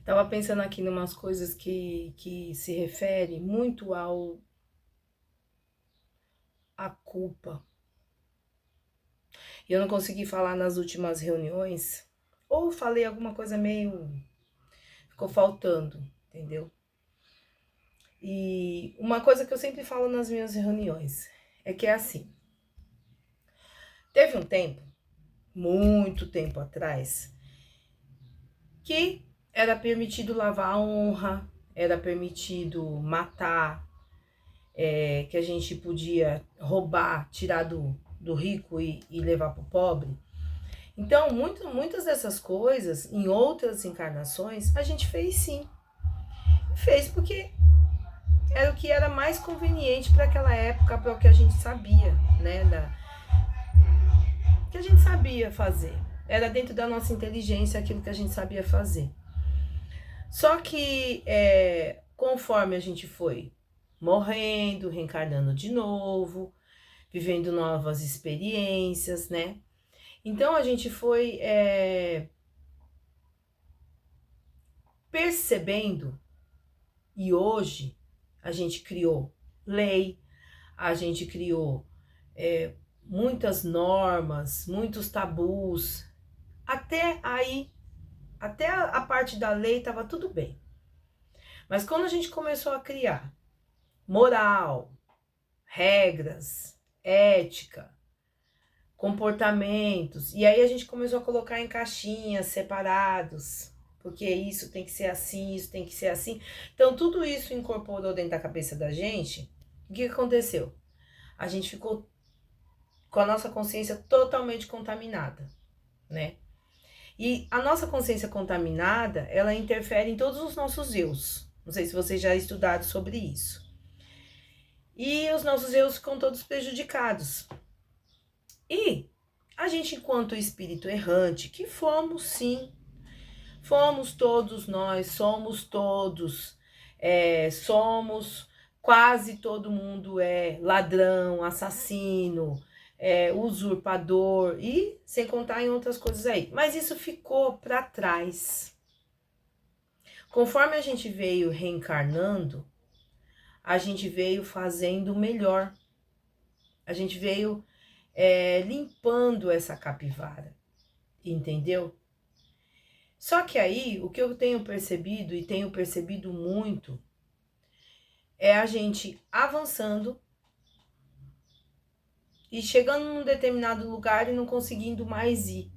Tava pensando aqui em umas coisas que se refere muito à culpa. E eu não consegui falar nas últimas reuniões, ou falei alguma coisa meio. Ficou faltando, entendeu? E uma coisa que eu sempre falo nas minhas reuniões é que é assim: teve um tempo, muito tempo atrás, que era permitido lavar a honra, era permitido matar, que a gente podia roubar, tirar do rico e levar para o pobre. Então, muitas dessas coisas, em outras encarnações, a gente fez sim. Fez porque era o que era mais conveniente para aquela época, para o que a gente sabia, né? Que a gente sabia fazer. Era dentro da nossa inteligência aquilo que a gente sabia fazer. Só que conforme a gente foi morrendo, reencarnando de novo, vivendo novas experiências, né? Então a gente foi percebendo, e hoje a gente criou lei, a gente criou muitas normas, muitos tabus. Até aí, até a parte da lei estava tudo bem. Mas quando a gente começou a criar moral, regras, ética, comportamentos, e aí a gente começou a colocar em caixinhas separados, porque isso tem que ser assim, isso tem que ser assim. Então tudo isso incorporou dentro da cabeça da gente. O que aconteceu? A gente ficou com a nossa consciência totalmente contaminada, né? E a nossa consciência contaminada, ela interfere em todos os nossos eus. Não sei se vocês já estudaram sobre isso. E os nossos eus ficam todos prejudicados. E a gente, enquanto espírito errante, que fomos sim, fomos todos nós, somos todos, somos, quase todo mundo é ladrão, assassino, usurpador e sem contar em outras coisas aí. Mas isso ficou para trás. Conforme a gente veio reencarnando, a gente veio fazendo melhor. A gente veio limpando essa capivara, entendeu? Só que aí, o que eu tenho percebido, e tenho percebido muito, é a gente avançando e chegando num determinado lugar e não conseguindo mais ir.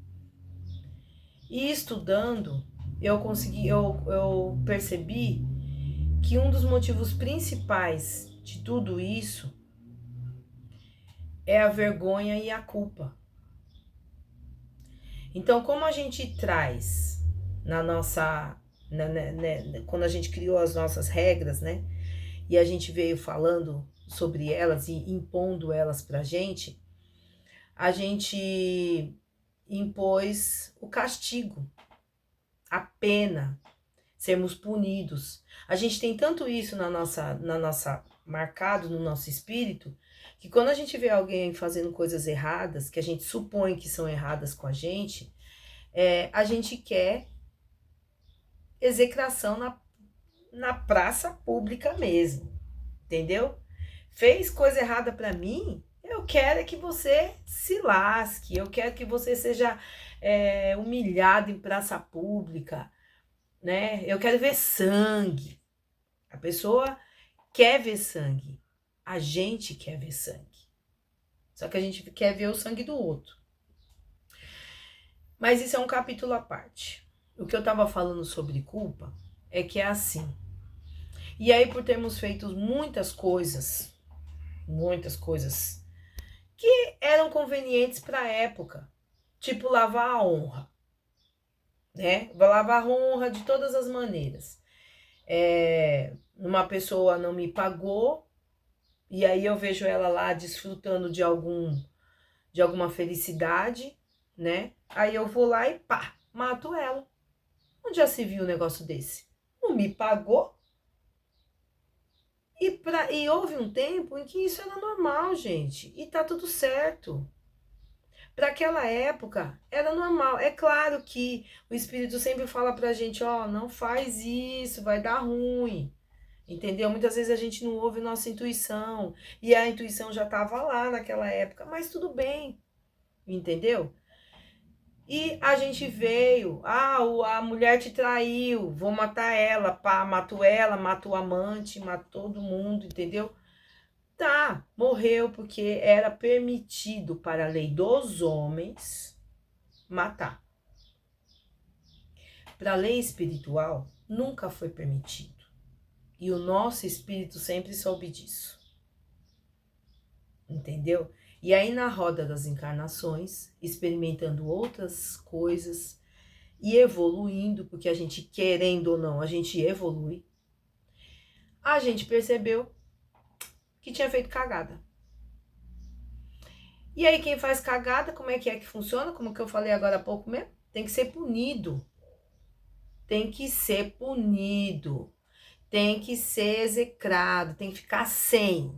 E estudando, eu percebi que um dos motivos principais de tudo isso é a vergonha e a culpa. Então, como a gente traz na nossa, quando a gente criou as nossas regras, né? E a gente veio falando sobre elas e impondo elas pra gente, a gente impôs o castigo, a pena, sermos punidos. A gente tem tanto isso na nossa marcado no nosso espírito, que quando a gente vê alguém fazendo coisas erradas, que a gente supõe que são erradas com a gente quer execração na praça pública mesmo, entendeu? Fez coisa errada para mim, eu quero é que você se lasque, eu quero que você seja humilhado em praça pública, né? Eu quero ver sangue. A pessoa quer ver sangue, a gente quer ver sangue. Só que a gente quer ver o sangue do outro. Mas isso é um capítulo à parte. O que eu tava falando sobre culpa é que é assim. E aí, por termos feito muitas coisas que eram convenientes para a época, tipo lavar a honra, né? Lavar a honra de todas as maneiras. Uma pessoa não me pagou e aí eu vejo ela lá desfrutando de alguma felicidade, né? Aí eu vou lá e pá, mato ela. Onde já se viu um negócio desse? Não me pagou? E houve um tempo em que isso era normal, gente. E tá tudo certo. Para aquela época, era normal. É claro que o espírito sempre fala pra gente, ó, não faz isso, vai dar ruim. Entendeu? Muitas vezes a gente não ouve nossa intuição, e a intuição já estava lá naquela época, mas tudo bem, entendeu? E a gente veio, a mulher te traiu, vou matar ela, pá, mato o amante, mato todo mundo, entendeu? Tá, morreu porque era permitido para a lei dos homens matar. Para a lei espiritual, nunca foi permitido. E o nosso espírito sempre soube disso. Entendeu? E aí, na roda das encarnações, experimentando outras coisas e evoluindo, porque a gente, querendo ou não, a gente evolui, a gente percebeu que tinha feito cagada. E aí, quem faz cagada, como é que funciona? Como que eu falei agora há pouco mesmo? Tem que ser punido. Tem que ser punido. Tem que ser execrado. Tem que ficar sem.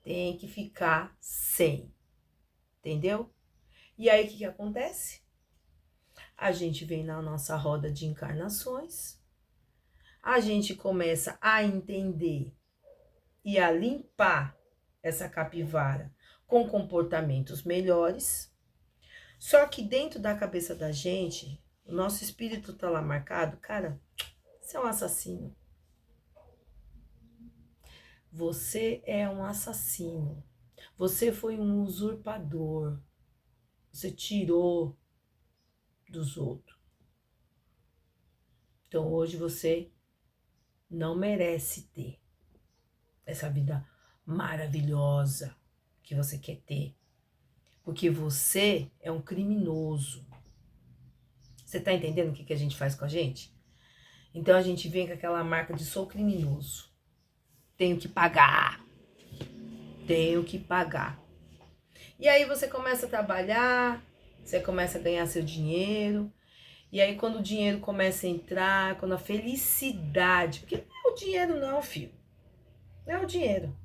Tem que ficar sem. Entendeu? E aí, o que acontece? A gente vem na nossa roda de encarnações, a gente começa a entender e a limpar essa capivara com comportamentos melhores. Só que dentro da cabeça da gente, o nosso espírito tá lá marcado, cara, você é um assassino. Você é um assassino. Você foi um usurpador. Você tirou dos outros. Então hoje você não merece ter essa vida maravilhosa que você quer ter. Porque você é um criminoso. Você tá entendendo o que a gente faz com a gente? Então a gente vem com aquela marca de sou criminoso. Tenho que pagar. Tenho que pagar. E aí você começa a trabalhar, você começa a ganhar seu dinheiro. E aí quando o dinheiro começa a entrar, quando a felicidade... Porque não é o dinheiro não, filho. Não é o dinheiro.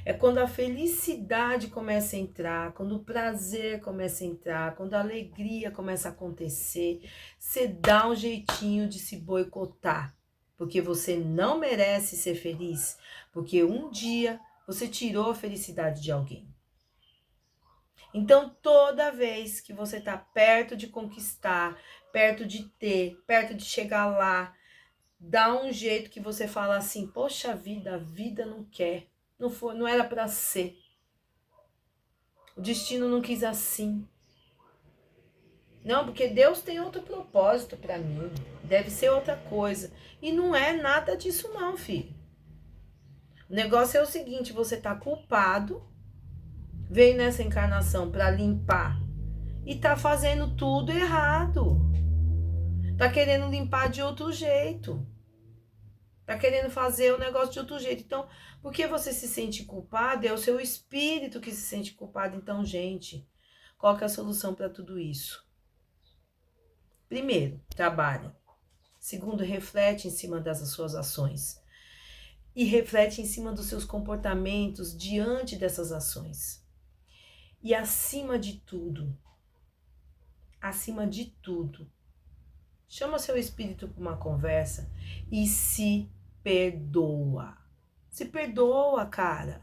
É quando a felicidade começa a entrar, quando o prazer começa a entrar, quando a alegria começa a acontecer, você dá um jeitinho de se boicotar, porque você não merece ser feliz, porque um dia você tirou a felicidade de alguém. Então, toda vez que você está perto de conquistar, perto de ter, perto de chegar lá, dá um jeito que você fala assim, poxa vida, a vida não quer. Não era para ser. O destino não quis assim. Não, porque Deus tem outro propósito para mim. Deve ser outra coisa. E não é nada disso não, filho. O negócio é o seguinte, você tá culpado, veio nessa encarnação para limpar e tá fazendo tudo errado. Tá querendo limpar de outro jeito. Tá querendo fazer o negócio de outro jeito. Então, por que você se sente culpado? É o seu espírito que se sente culpado. Então, gente, qual que é a solução para tudo isso? Primeiro, trabalha. Segundo, reflete em cima das suas ações. E reflete em cima dos seus comportamentos diante dessas ações. E acima de tudo, chama seu espírito para uma conversa e se perdoa. Se perdoa, cara.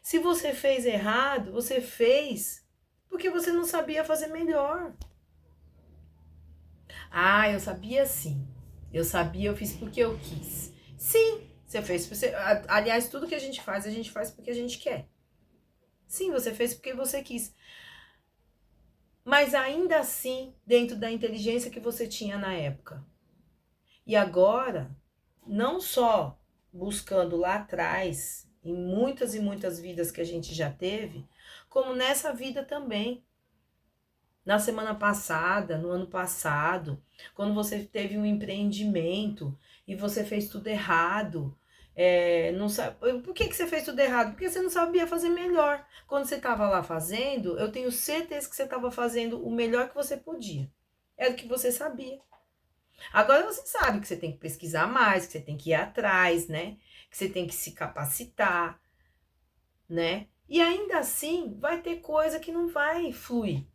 Se você fez errado, você fez porque você não sabia fazer melhor. Ah, eu sabia sim. Eu sabia, eu fiz porque eu quis. Sim, você fez. Aliás, tudo que a gente faz porque a gente quer. Sim, você fez porque você quis. Mas ainda assim, dentro da inteligência que você tinha na época. E agora, não só buscando lá atrás, em muitas e muitas vidas que a gente já teve, como nessa vida também. Na semana passada, no ano passado, quando você teve um empreendimento e você fez tudo errado, não sabe, por que você fez tudo errado? Porque você não sabia fazer melhor. Quando você estava lá fazendo, eu tenho certeza que você estava fazendo o melhor que você podia. Era o que você sabia. Agora você sabe que você tem que pesquisar mais, que você tem que ir atrás, né? Que você tem que se capacitar, né? E ainda assim, vai ter coisa que não vai fluir.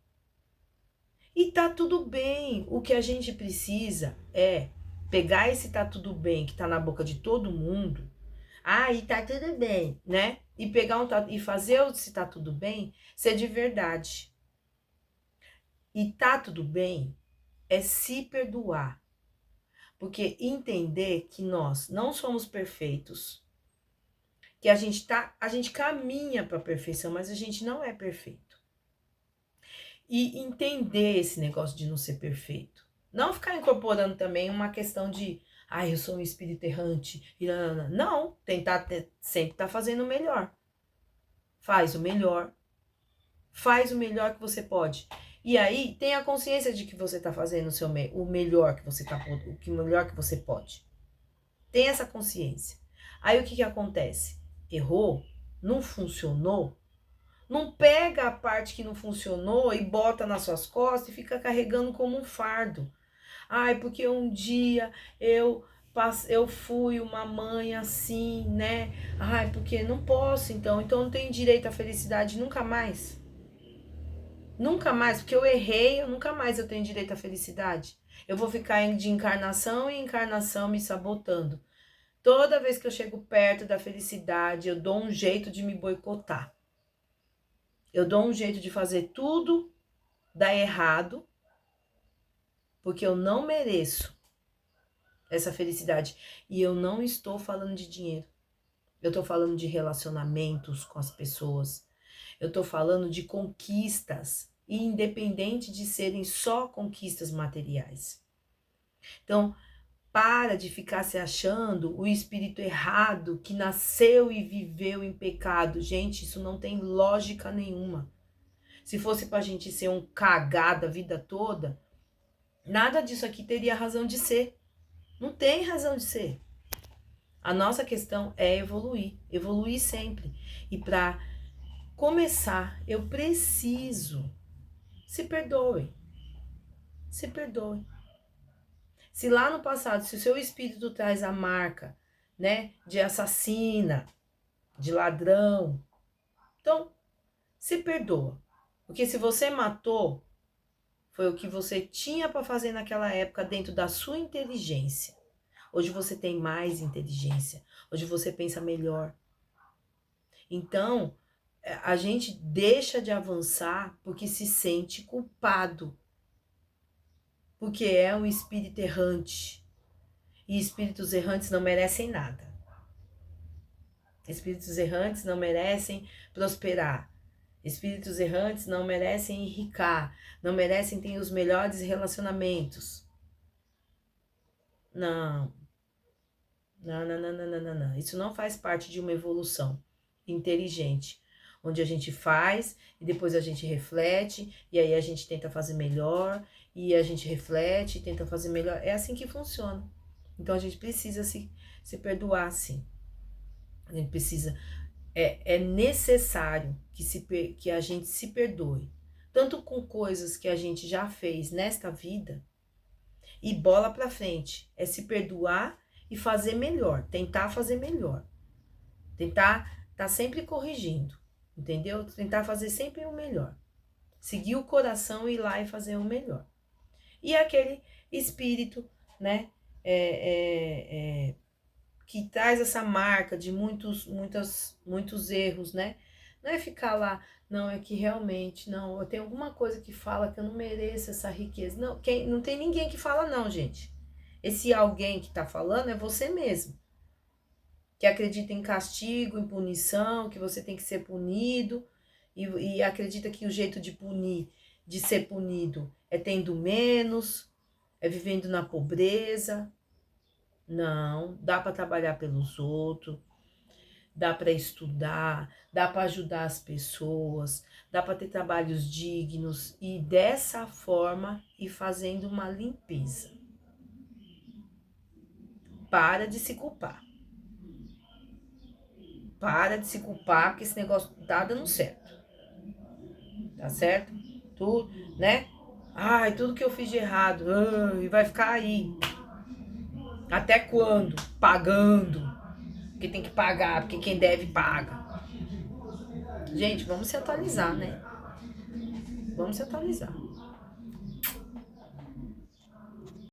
E tá tudo bem. O que a gente precisa é pegar esse tá tudo bem que tá na boca de todo mundo. Ah, e tá tudo bem, né? E pegar e fazer o se tá tudo bem ser de verdade. E tá tudo bem é se perdoar. Porque entender que nós não somos perfeitos, que a gente caminha para a perfeição, mas a gente não é perfeito. E entender esse negócio de não ser perfeito. Não ficar incorporando também uma questão de, eu sou um espírito errante. E não, tentar sempre estar fazendo o melhor. Faz o melhor. Faz o melhor que você pode. E aí, tenha consciência de que você está fazendo o melhor que você o melhor que você pode. Tenha essa consciência. Aí o que acontece? Errou? Não funcionou? Não pega a parte que não funcionou e bota nas suas costas e fica carregando como um fardo. Porque um dia eu fui uma mãe assim, né? Porque não posso então não tenho direito à felicidade nunca mais. Nunca mais, porque eu errei, nunca mais eu tenho direito à felicidade. Eu vou ficar de encarnação em encarnação me sabotando. Toda vez que eu chego perto da felicidade, eu dou um jeito de me boicotar. Eu dou um jeito de fazer tudo dar errado, porque eu não mereço essa felicidade. E eu não estou falando de dinheiro. Eu estou falando de relacionamentos com as pessoas. Eu estou falando de conquistas, independente de serem só conquistas materiais. Então, para de ficar se achando o espírito errado que nasceu e viveu em pecado. Gente, isso não tem lógica nenhuma. Se fosse pra gente ser um cagado a vida toda, nada disso aqui teria razão de ser. Não tem razão de ser. A nossa questão é evoluir sempre. E para começar, eu preciso. Se perdoe. Se perdoe. Se lá no passado, se o seu espírito traz a marca, né, de assassina, de ladrão, então se perdoa. Porque se você matou, foi o que você tinha para fazer naquela época dentro da sua inteligência. Hoje você tem mais inteligência. Hoje você pensa melhor. Então, a gente deixa de avançar porque se sente culpado. Porque é um espírito errante. E espíritos errantes não merecem nada. Espíritos errantes não merecem prosperar. Espíritos errantes não merecem enricar. Não merecem ter os melhores relacionamentos. Não. Não. Isso não faz parte de uma evolução inteligente. Onde a gente faz e depois a gente reflete. E aí a gente tenta fazer melhor. E a gente reflete e tenta fazer melhor. É assim que funciona. Então a gente precisa se perdoar, sim. A gente precisa, é necessário que a gente se perdoe, tanto com coisas que a gente já fez nesta vida, e bola pra frente, é se perdoar e fazer melhor, tentar fazer melhor, tentar tá sempre corrigindo, entendeu? Tentar fazer sempre o melhor, seguir o coração e ir lá e fazer o melhor. E aquele espírito, né, que traz essa marca de muitos erros, né? Não é ficar lá, não, é que realmente, não, eu tenho alguma coisa que fala que eu não mereço essa riqueza. Não, não tem ninguém que fala não, gente. Esse alguém que tá falando é você mesmo. Que acredita em castigo, em punição, que você tem que ser punido, e acredita que o jeito de punir, de ser punido, é tendo menos, é vivendo na pobreza. Não, dá para trabalhar pelos outros, dá para estudar, dá para ajudar as pessoas, dá para ter trabalhos dignos e dessa forma ir fazendo uma limpeza. Para de se culpar. Para de se culpar porque esse negócio tá dando certo. Tá certo? Tudo, né? Tudo que eu fiz de errado, e vai ficar aí. Até quando? Pagando. Porque tem que pagar, porque quem deve paga. Gente, vamos se atualizar, né? Vamos se atualizar.